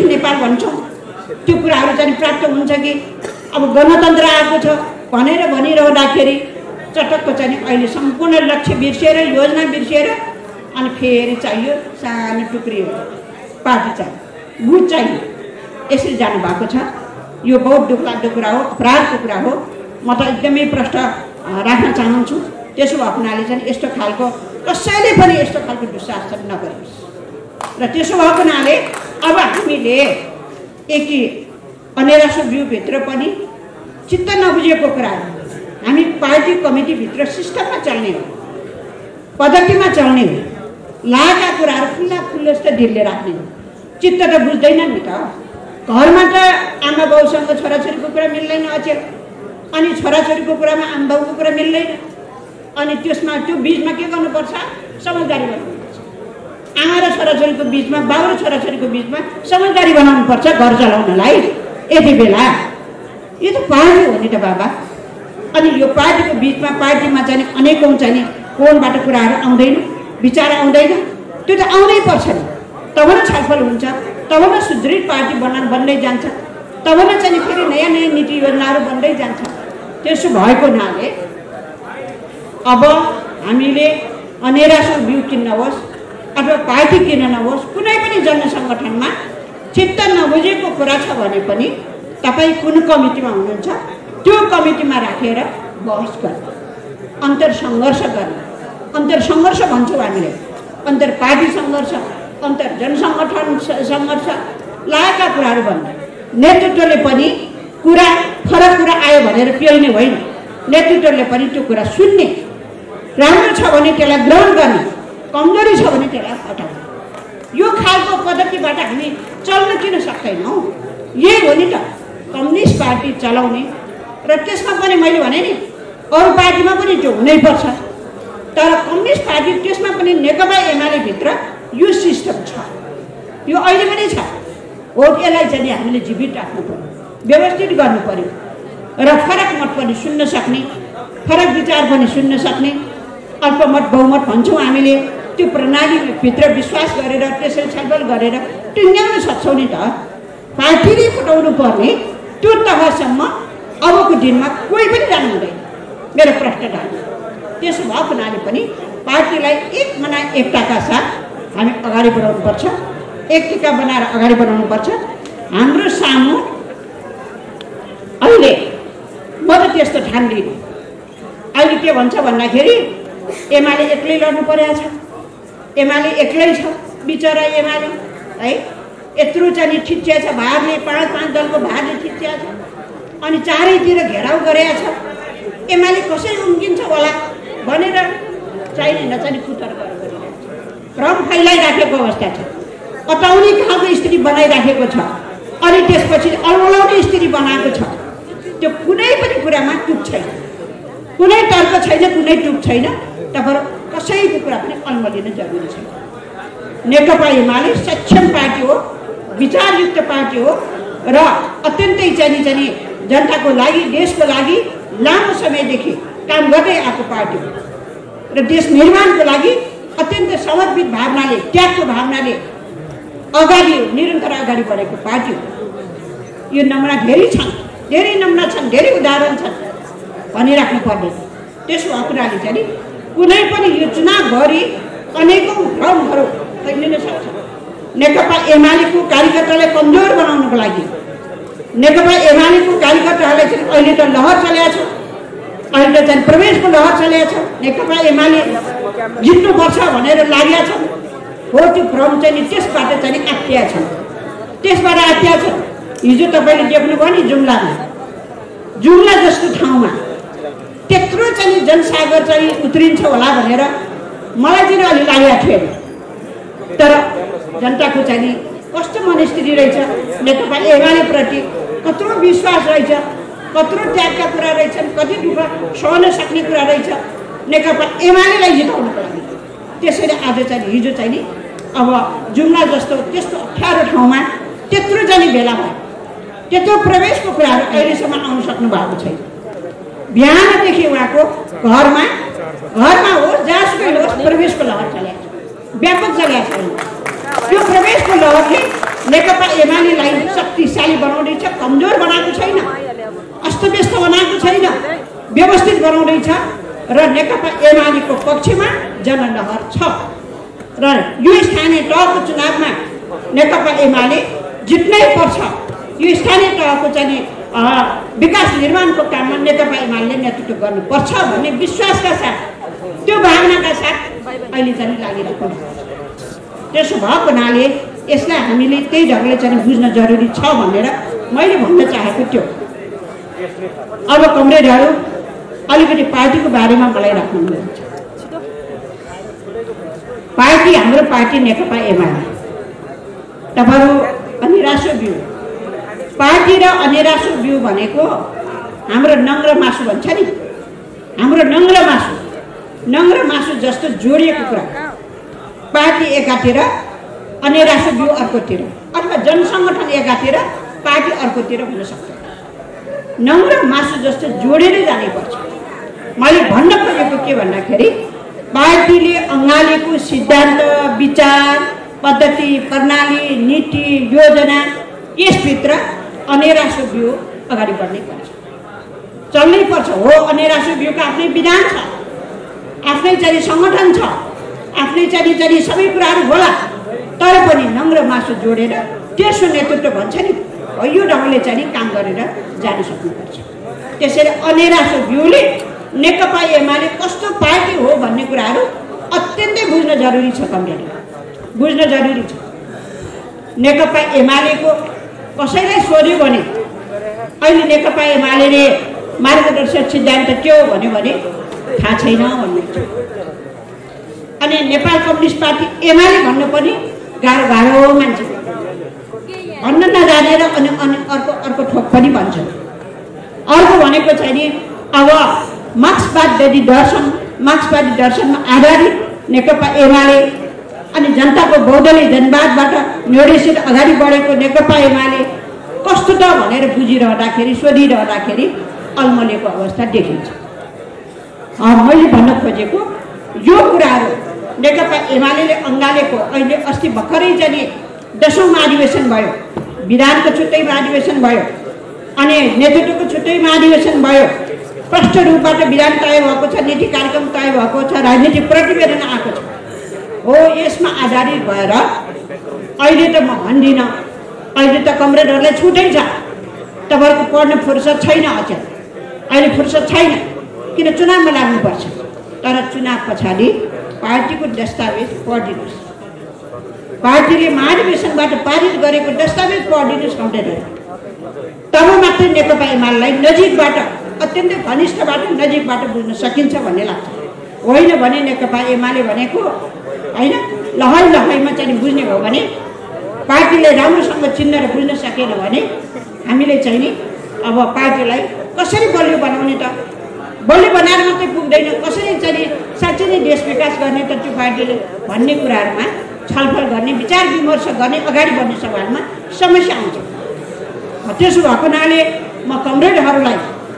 नेपाल भन्छौँ, त्यो कुराहरू चाहिँ प्राप्त हुन्छ कि अब गणतन्त्र आएको छ भनेर भनिरहँदाखेरि चटक्क चाहिँ अहिले सम्पूर्ण लक्ष्य बिर्सिएर, योजना बिर्सिएर अनि फेरि चाहियो सानो टुक्री पार्टी चाहियो, गुट चाहियो, यसरी जानुभएको छ। यो बहुत दुःखलाग्दो कुरा हो, अपराधको कुरा हो। म त एकदमै प्रश्न राख्न चाहन्छु। त्यसो भएको हुनाले चाहिँ यस्तो खालको कसैले पनि यस्तो खालको दुस्साहस नगरोस्। र त्यसो भएको हुनाले अब हामीले एकी अनेरासो भ्यूभित्र पनि चित्त नबुझेको कुराहरू हामी पार्टी कमिटीभित्र सिस्टममा चल्ने हो, पद्धतिमा चल्ने हो, लागेका कुराहरू खुल्ला जस्तो ढिलले राख्ने हो। चित्त त बुझ्दैन नि त। घरमा त आमा बाउसँग छोराछोरीको कुरा मिल्दैन अचेल, अनि छोराछोरीको कुरामा आमा बाउको कुरा मिल्दैन, अनि त्यसमा त्यो बिचमा के गर्नुपर्छ? समझदारी गर्नुपर्छ। आमा र छोराछोरीको बिचमा, बाउ र छोराछोरीको बिचमा समझदारी बनाउनुपर्छ घर चलाउनलाई। यति बेला यो त पार्टी हो नि त बाबा। अनि यो पार्टीको बिचमा, पार्टीमा चाहिँ अनेकौँ चाहिँ कोणबाट कुराहरू आउँदैन, विचार आउँदैन, त्यो त आउँदै पर्छ नि। तब न छलफल हुन्छ, तब न सुदृढ पार्टी बन्दै जान्छ, तब न चाहिँ फेरि नयाँ नीति योजनाहरू बन्दै जान्छ। त्यसो भएको हुनाले अब हामीले अनेरासो भ्यू किन्न होस् अथवा पार्टी किन्न नहोस्, कुनै पनि जनसङ्गठनमा चित्त नबुझेको कुरा छ भने पनि तपाईँ कुन कमिटीमा हुनुहुन्छ त्यो कमिटीमा राखेर बहस गर्ने, अन्तरसङ्घर्ष गर्ने। अन्तरसङ्घर्ष भन्छौँ हामीले, अन्तर पार्टी सङ्घर्ष, अन्तर जनसङ्गठन सङ्घर्ष, लागेका कुराहरू भन्ने। नेतृत्वले पनि फरक कुरा आयो भनेर पेल्ने होइन, नेतृत्वले पनि त्यो कुरा सुन्ने, राम्रो छ भने त्यसलाई ग्रहण गर्ने, कमजोरी छ भने त्यसलाई हटाउने। यो खालको पद्धतिबाट हामी चल्न किन सक्दैनौँ? यही हो नि त कम्युनिस्ट पार्टी चलाउने। र त्यसमा पनि मैले भने नि अरू पार्टीमा पनि त्यो हुनैपर्छ, तर कम्युनिस्ट पार्टी त्यसमा पनि नेकपा एमाले भित्र यो सिस्टम छ, यो अहिले पनि छ हो। यसलाई चाहिँ हामीले जीवित राख्नु पर्यो, व्यवस्थित गर्नु पर्यो, र फरक मत पनि सुन्न सक्ने, फरक विचार पनि सुन्न सक्ने, अल्पमत बहुमत भन्छौँ हामीले, त्यो प्रणालीभित्र विश्वास गरेर त्यसरी छलफल गरेर टुङ्ग्याउन सक्छौँ नि त। पार्टीले फुटाउनु पर्ने त्यो तहसम्म अबको दिनमा कोही पनि जानु हुँदैन, मेरो प्रश्न राख्नु। त्यसो भएको हुनाले पनि पार्टीलाई एकताका साथ हामी अगाडि बढाउनुपर्छ, एकता बनाएर अगाडि बढाउनुपर्छ। हाम्रो सामु अहिले म त त्यस्तो ठान्दिनँ। अहिले के भन्छ भन्दाखेरि एमाले एक्लै लड्नु परेको छ, एमाले एक्लै छ, बिचरा एमाले है यत्रो चाहिँ ठिच्चिया छ, भारले 5 दलको भारले ठिच्चिया छ। अनि चारैतिर घेराउ गरेका छ। एमाले कसरी उम्किन्छ होला भनेर चाहिने नचाहिने कुतर गरिरहेको छ। भ्रम फैलाइराखेको अवस्था छ। अटाउने खालको स्थिति बनाइराखेको छ। अनि त्यसपछि अलमलाउने स्थिति बनाएको छ। त्यो कुनै पनि कुरामा टुक छैन, कुनै तर्क छैन, कुनै टुक छैन। तपाईहरु कसैको कुरा पनि अलमलिन जरुरी छैन। नेकपा एमाले सक्षम पार्टी हो, विचारयुक्त पार्टी हो र अत्यन्तै चाहिँ जनताको लागि, देशको लागि लामो समयदेखि काम गर्दै आएको पार्टी हो र देश निर्माणको लागि अत्यन्त समर्पित भावनाले, त्यागको भावनाले अगाडि निरन्तर अगाडि बढेको पार्टी हो। यो नमुना धेरै छन्, धेरै नमुना छन्, धेरै उदाहरण छन् भनिराख्नु पर्ने। त्यसो हुनाले चाहिँ कुनै पनि यो चुनावभरि अनेकौं भ्रमहरू फैलिन सक्छ। नेकपा एमालेको कार्यकर्तालाई कमजोर बनाउनको लागि, नेकपा एमालेको कार्यकर्ताहरूले चाहिँ अहिले त लहर चलेको छ, अहिले चाहिँ प्रवेशको लहर चलेको छ। नेकपा एमाले जित्नुपर्छ भनेर लागेका छन्। हो त्यो भ्रम चाहिँ त्यसबाट चाहिँ आत्तिया छन्, त्यसबाट आत्तिया छन्। हिजो तपाईँले देख्नुभयो नि जुम्ला जस्तो ठाउँमा त्यत्रो चाहिँ जनसागर चाहिँ उत्रिन्छ होला भनेर मलाई चाहिँ अलि लागेको थिएन। तर जनताको चाहिँ कस्तो मनस्थिति रहेछ, नेकपा एमालेप्रति कत्रो विश्वास रहेछ, कत्रो त्यागका कुरा रहेछन्, कति दुःख सहन सक्ने कुरा रहेछ नेकपा एमालेलाई जिताउनको लागि। त्यसैले आज चाहिँ हिजो चाहिँ अब जुम्ला जस्तो त्यस्तो अप्ठ्यारो ठाउँमा त्यत्रो चाहिँ भेला भयो, त्यत्रो प्रवेशको कुराहरू अहिलेसम्म आउन सक्नु भएको छैन। बिहानदेखि उहाँको घरमा होस् जहाँसुकै होस् प्रवेशको लहर चलेको छ, व्यापक चलेको छ। त्यो प्रवेशको लहरले नेकपा एमालेलाई शक्तिशाली बनाउँदैछ, कमजोर बनाएको छैन, अस्तव्यस्त बनाएको छैन, व्यवस्थित बनाउँदैछ र नेकपा एमालेको पक्षमा जनलहर छ। र यो स्थानीय तहको चुनावमा नेकपा एमाले जित्नै पर्छ। यो स्थानीय तहको चाहिँ विकास निर्माणको काममा नेकपा एमाले नेतृत्व गर्नुपर्छ भन्ने विश्वासका साथ, त्यो भावनाका साथ अहिले चाहिँ लागिरहेको छ। त्यसो भएको हुनाले यसलाई हामीले त्यही ढङ्गले चाहिँ बुझ्न जरुरी छ भनेर मैले भन्न चाहेको थियो। अब कमरेडहरू अलिकति पार्टीको बारेमा मलाई राख्नुहुन्छ। पार्टी, हाम्रो पार्टी नेकपा एमाले, तपाईहरु अनिरासो बिउ पार्टी र अनिरासो बिउ भनेको हाम्रो नङ र मासु भन्छ नि, हाम्रो नङ र मासु जस्तो जोडिएको कुरा। पार्टी एकातिर, अनिरासो बिउ अर्कोतिर, अथवा जनसङ्गठन एकातिर, पार्टी अर्कोतिर हुन सक्छ। नङ र मासु जस्तो जोडेरै जानुपर्छ। मैले भन्न खोजेको के भन्दाखेरि पार्टीले अँगालेको सिद्धान्त, विचार, पद्धति, प्रणाली, नीति, योजना, यसभित्र अनिरासो बिउ अगाडि बढ्नै पर्छ, चल्नै पर्छ। हो, अनिरासो बिउको आफ्नै विधान छ, आफ्नै चाहिँ सङ्गठन छ, आफ्नै चाहिँ सबै कुराहरू होला। तर पनि नङ र मासु जोडेर त्यसो नेतृत्व भन्छ नि, यो ढङ्गले चाहिँ काम गरेर जान सक्नुपर्छ। त्यसैले अनिरासो बिउले नेकपा एमाले कस्तो पार्टी हो भन्ने कुराहरू अत्यन्तै बुझ्न जरुरी छ। कमरेड बुझ्न जरुरी छ। नेकपा एमालेको कसैलाई सोध्यो भने अहिले नेकपा एमाले मार्गदर्शक सिद्धान्त के हो भन्यो भने थाहा छैन भन्ने छ। अनि नेपाल कम्युनिस्ट पार्टी एमाले भन्नु पनि गाह्रो मान्छे भन्न नजानेर अनि अर्को ठोक पनि भन्छ। अर्को भनेको चाहिँ नि अब मार्क्सवादी दर्शनमा आधारित नेकपा एमाले अनि जनताको बौद्धले जनवादबाट निर्देशित अगाडि बढेको नेकपा एमाले कस्तो त भनेर बुझिरहँदाखेरि, सोधिरहँदाखेरि अलमलेको अवस्था देखिन्छ। मैले भन्न खोजेको यो कुराहरू नेकपा एमाले अँगालेको अहिले अस्ति भर्खरै चाहिँ 10औं महाधिवेशन भयो, विधानको छुट्टै महाधिवेशन भयो, अनि नेतृत्वको छुट्टै महाधिवेशन भयो। स्पष्ट रूपबाट विधान तय भएको छ, नीति कार्यक्रम तय भएको छ, राजनीतिक प्रतिवेदन आएको छ। हो, यसमा आधारित भएर अहिले त म भन्दिनँ, अहिले त कमरेडहरूलाई छुटै छ, तपाईँहरूको पढ्ने फुर्सद छैन, अचेल अहिले फुर्सद छैन, किन चुनावमा लाग्नुपर्छ। तर चुनाव पछाडि पार्टीको दस्तावेज पढिदिनुहोस्, पार्टीले महाधिवेशनबाट पारित गरेको दस्तावेज पढिदिनुहोस् कम्प्युटर, तब मात्रै नेकपा एमालेलाई नजिकबाट, अत्यन्तै घनिष्ठबाट नजिकबाट बुझ्न सकिन्छ भन्ने लाग्छ। होइन भने नेकपा एमाले भनेको होइन लहै लहैमा चाहिँ बुझ्ने हो भने, पार्टीले राम्रोसँग चिन्न र बुझ्न सकेन भने हामीले चाहिँ नि अब पार्टीलाई कसरी बलियो बनाउने त? बलियो बनाएर मात्रै पुग्दैन, कसरी चाहिँ साँच्चै नै देश विकास गर्ने त त्यो पार्टीले भन्ने कुराहरूमा छलफल गर्ने, विचार विमर्श गर्ने, अगाडि बढ्ने सवालमा समस्या आउँछ। त्यसो भएको हुनाले म कमरेडहरूलाई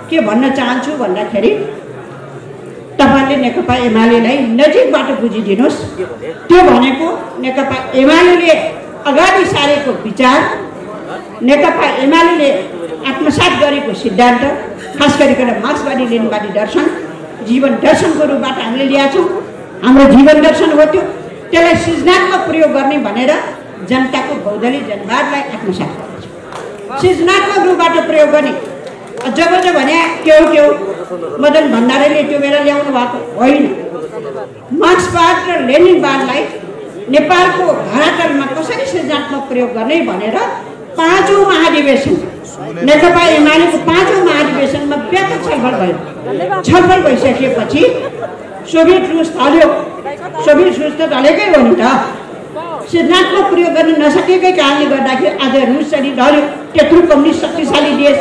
के भन्न चाहन्छु भन्दाखेरि, तपाईँले नेकपा एमालेलाई नजिकबाट बुझिदिनुहोस्। त्यो भनेको नेकपा एमाले अगाडि सारेको विचार, नेकपा एमाले आत्मसात गरेको सिद्धान्त, खास गरिकन मार्क्सवादी लेनिनवादी दर्शन जीवन दर्शनको रूपबाट हामीले ल्याएको छौँ। हाम्रो जीवन दर्शन हो त्यो। त्यसलाई सृजनात्मक प्रयोग गर्ने भनेर जनताको बहुदलीय जनवादलाई आत्मसात गर्छ। सृजनात्मक रूपबाट प्रयोग गर्ने जब भने के मदन भण्डारीले त्यो बेला ल्याउनु भएको होइन। मार्क्सवाद र लेनिनवादलाई नेपालको धरातलमा कसरी सृजनात्मक प्रयोग गर्ने भनेर 5औं महाधिवेशन, नेकपा एमालेको 5औं महाधिवेशनमा व्यापक छलफल भयो। छलफल भइसकेपछि सोभियत रुस ढल्यो। सोभियत रुस त ढलेकै हो नि त। सृजनात्मक प्रयोग गर्न नसकेकै कारणले गर्दाखेरि आज रुस चाहिँ ढल्यो। त्यत्रो कम्युनिस्ट शक्तिशाली देश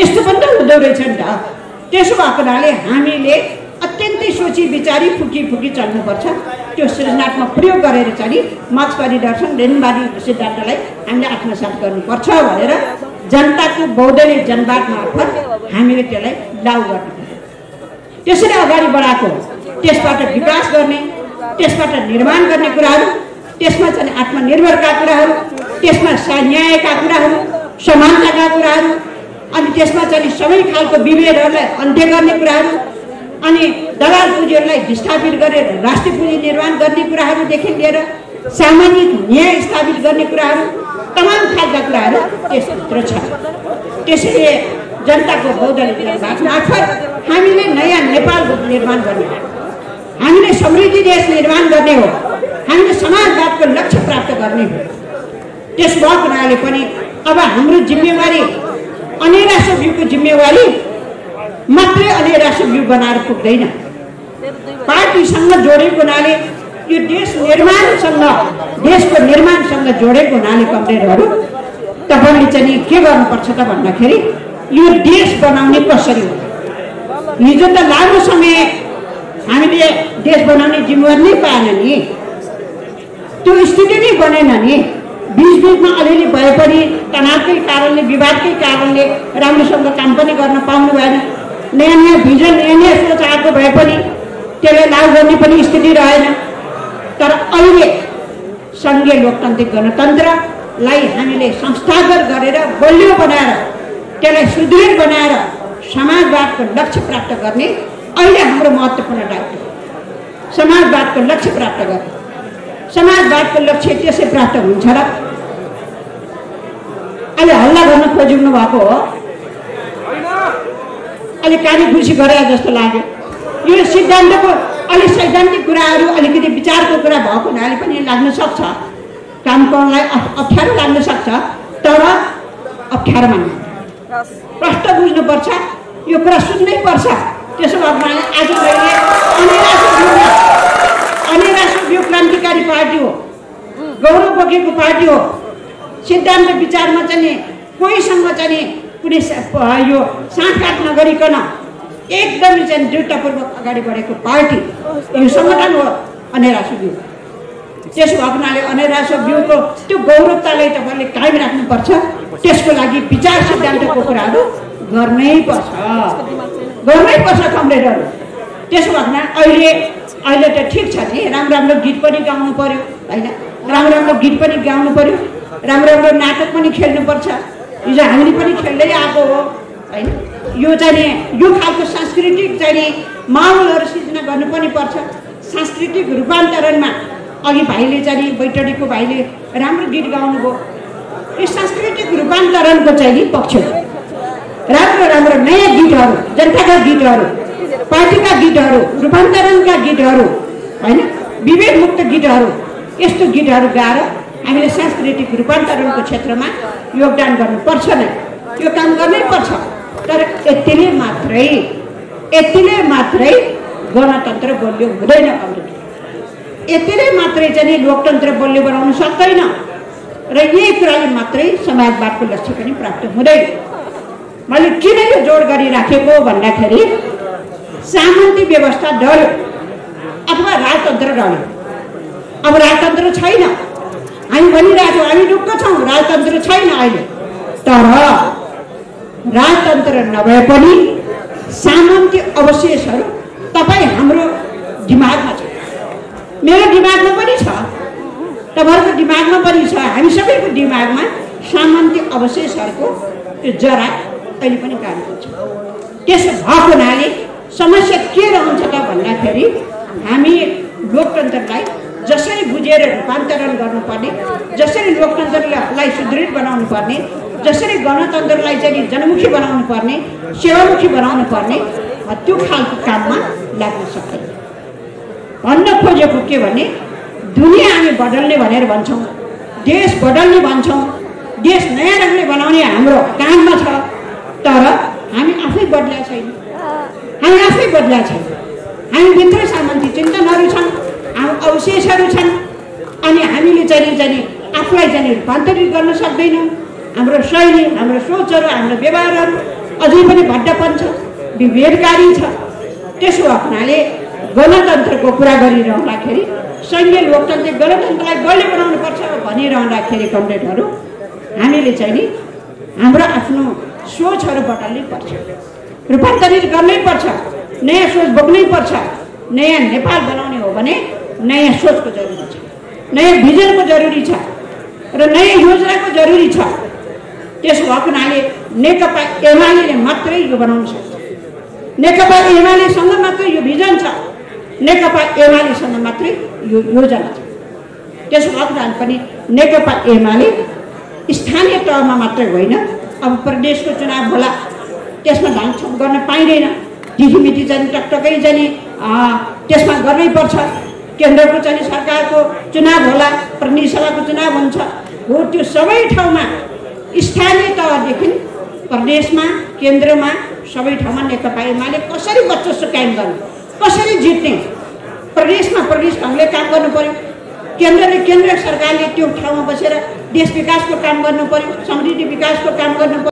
यस्तो पनि त हुँदो रहेछ नि त। त्यसो भएको हुनाले हामीले अत्यन्तै सोची विचारी फुकी चल्नुपर्छ। त्यो सृजनात्मक प्रयोग गरेर चाहिँ मार्क्सवादी दर्शन लेनिनवादी सिद्धान्तलाई हामीले आत्मसात गर्नुपर्छ भनेर जनताको बहुदलीय जनवाद मार्फत हामीले त्यसलाई लागू गर्नुपर्छ। त्यसरी अगाडि बढाएको, त्यसबाट विकास गर्ने, त्यसबाट निर्माण गर्ने कुराहरू, त्यसमा चाहिँ आत्मनिर्भरका कुराहरू, त्यसमा न्यायका कुराहरू, समानताका कुराहरू, अनि त्यसमा चाहिँ सबै खालको विभेदहरूलाई अन्त्य गर्ने कुराहरू, अनि दलाल पुँजीहरूलाई विस्थापित गरेर राष्ट्रिय पुँजी निर्माण गर्ने कुराहरूदेखि लिएर सामाजिक न्याय स्थापित गर्ने कुराहरू, तमाम खालका कुराहरू त्यसभित्र छ। त्यसैले जनताको बहुदलीय जनवाद मार्फत हामीले नयाँ नेपाल निर्माण गर्ने हो, हामीले समृद्धि देश निर्माण गर्ने हो, हामीले समाजवादको लक्ष्य प्राप्त गर्ने हो। त्यस भएको हुनाले पनि अब हाम्रो जिम्मेवारी अनेरा सब्युको जिम्मेवारी मात्रै अनेरा सब्यु बनाएर पुग्दैन। पार्टीसँग जोडेको हुनाले यो देश निर्माणसँग, देशको निर्माणसँग जोडेको हुनाले कमरेडहरू तपाईँले चाहिँ के गर्नुपर्छ त भन्दाखेरि यो देश बनाउने कसरी हो। हिजो त लामो समय हामीले देश बनाउने जिम्मेवारी नै पाएन नि, त्यो स्थिति नै बनेन नि। बीचमा अलिअलि भए पनि तनावकै कारणले, विवादकै कारणले राम्रोसँग काम पनि गर्न पाउनु भएन। नयाँ भिजन, नयाँ सोच आएको भए पनि त्यसलाई लागू गर्ने पनि स्थिति रहेन। तर अहिले सङ्घीय लोकतान्त्रिक गणतन्त्रलाई हामीले संस्थागत गरेर बलियो बनाएर, त्यसलाई सुदृढ बनाएर समाजवादको लक्ष्य प्राप्त गर्ने अहिले हाम्रो महत्त्वपूर्ण दायित्व हो। समाजवादको लक्ष्य प्राप्त गर्ने, समाजवादको लक्ष्य त्यसै प्राप्त हुन्छ र अहिले हल्ला गर्न खोजिनु भएको हो। अहिले कानी खुसी गरे जस्तो लाग्यो। यो सिद्धान्तको अलिक सैद्धान्तिक कुराहरू, अलिकति विचारको कुरा भएको हुनाले पनि लाग्न सक्छ, काम गर्नलाई अप्ठ्यारो लाग्न सक्छ। तर अप्ठ्यारो मान्नु, प्रष्ट बुझ्नुपर्छ, यो कुरा सुन्नै पर्छ। त्यसो भएको हुनाले आज मैले अनेरा सब्यु क्रान्तिकारी पार्टी हो, गौरव बोकेको पार्टी हो। सिद्धान्त विचारमा चाहिँ कोहीसँग चाहिँ कुनै यो साँठगाँठ नगरिकन एकदमै चाहिँ दृढतापूर्वक अगाडि बढेको पार्टी यो सङ्गठन हो अनेरा सब्यु। त्यसो भएको हुनाले अनेरा सब्युको त्यो गौरवतालाई तपाईँले कायम राख्नुपर्छ। त्यसको लागि विचार सिद्धान्तको कुराहरू गर्नै पर्छ कमरेडहरू। त्यसो भएको हुनाले अहिले त ठिक छ नि, राम्रो गीत पनि गाउनु पर्यो होइन, राम्रो गीत पनि गाउनु पर्यो, राम्रो नाटक पनि खेल्नुपर्छ। हिजो हामीले पनि खेल्दै आएको हो होइन। यो चाहिँ यो खालको सांस्कृतिक चाहिँ माहौलहरू सिर्जना गर्नु पनि पर्छ। सांस्कृतिक रूपान्तरणमा अघि भाइले चाहिँ बैतडीको भाइले राम्रो गीत गाउनुभयो। यो सांस्कृतिक रूपान्तरणको चाहिँ पक्ष हो। राम्रो नयाँ गीतहरू, जनताका गीतहरू, पार्टीका गीतहरू, रूपान्तरणका गीतहरू होइन, विभेदमुक्त गीतहरू, यस्तो गीतहरू गाएर हामीले सांस्कृतिक रूपान्तरणको क्षेत्रमा योगदान गर्नुपर्छ नै, यो काम गर्नै पर्छ। तर यतिले मात्रै गणतन्त्र बलियो हुँदैन कमरेड, यतिले मात्रै चाहिँ लोकतन्त्र बलियो बनाउन सक्दैन र यही कुराले मात्रै समाजवादको लक्ष्य पनि प्राप्त हुँदैन। मैले किन यो जोड गरिराखेको भन्दाखेरि सामन्ती व्यवस्था डल्यो अथवा राजतन्त्र डल्यो। अब राजतन्त्र छैन, हामी भनिरहेछौँ, हामी ढुक्क छौँ, राजतन्त्र छैन अहिले। तर राजतन्त्र नभए पनि सामन्ती अवशेषहरू तपाईँ हाम्रो दिमागमा छ, मेरो दिमागमा पनि छ, तपाईँहरूको दिमागमा पनि छ, हामी सबैको दिमागमा सामन्ती अवशेषहरूको त्यो जरा अहिले पनि काम गर्छ। त्यसो भएको हुनाले समस्या के रहन्छ त भन्दाखेरि हामी लोकतन्त्रलाई जसरी बुझेर रूपान्तरण गर्नुपर्ने, जसरी लोकतन्त्रलाई सुदृढ बनाउनु पर्ने, जसरी गणतन्त्रलाई चाहिँ जनमुखी बनाउनु पर्ने, सेवामुखी बनाउनु पर्ने, त्यो खालको काममा लाग्न सक्दैन। भन्न खोजेको के भने दुनियाँ हामी बदल्ने भनेर भन्छौँ, देश बदल्ने भन्छौँ, देश नयाँ ढङ्गले बनाउने हाम्रो काममा छ। तर हामी आफै बदल्या छैन, हामीभित्र सामन्ती चिन्तनहरू छन्, हाम्रो अवशेषहरू छन् अनि हामीले चाहिँ आफूलाई चाहिँ रूपान्तरित गर्न सक्दैनौँ। हाम्रो शैली, हाम्रो सोचहरू, हाम्रो व्यवहारहरू अझै पनि भड्डापन छ, विभेदकारी छ। त्यसो हुनाले गणतन्त्रको कुरा गरिरहँदाखेरि सैन्य लोकतन्त्र गणतन्त्रलाई बलियो बनाउनुपर्छ भनिरहँदाखेरि कमरेडहरू हामीले चाहिँ हाम्रो आफ्नो सोचहरू बदल्नै पर्छ, रूपान्तरित गर्नै पर्छ, नयाँ सोच बोक्नै पर्छ। नयाँ नेपाल बनाउने हो भने नयाँ सोचको जरुरी छ, नयाँ भिजनको जरुरी छ र नयाँ योजनाको जरुरी छ। त्यसो भएको हुनाले नेकपा एमाले मात्रै यो बनाउन सक्छ, नेकपा एमालेसँग मात्रै यो भिजन छ, नेकपा एमालेसँग मात्रै यो योजना छ। त्यसो भएको हुनाले पनि नेकपा एमाले स्थानीय तहमा मात्रै होइन, अब प्रदेशको चुनाव होला, त्यसमा ढाकछोप गर्न पाइँदैन, ढिकीमिटी चाहिँ टकटकै चाहिँ त्यसमा गर्नै पर्छ। केन्द्रको चाहिँ सरकारको चुनाव होला, प्रतिनिधि सभाको चुनाव हुन्छ हो, त्यो सबै ठाउँमा स्थानीय तहदेखि प्रदेशमा केन्द्रमा सबै ठाउँमा नेकपा एमाले कसरी वर्चस्व कायम गर्ने, कसरी जित्ने, प्रदेशमा प्रदेश ढङ्गले काम गर्नु पर्यो, केन्द्र सरकारले त्यो ठाउँमा बसेर देश विकासको काम गर्नु पर्यो, समृद्धि विकासको काम गर्नु पर्यो।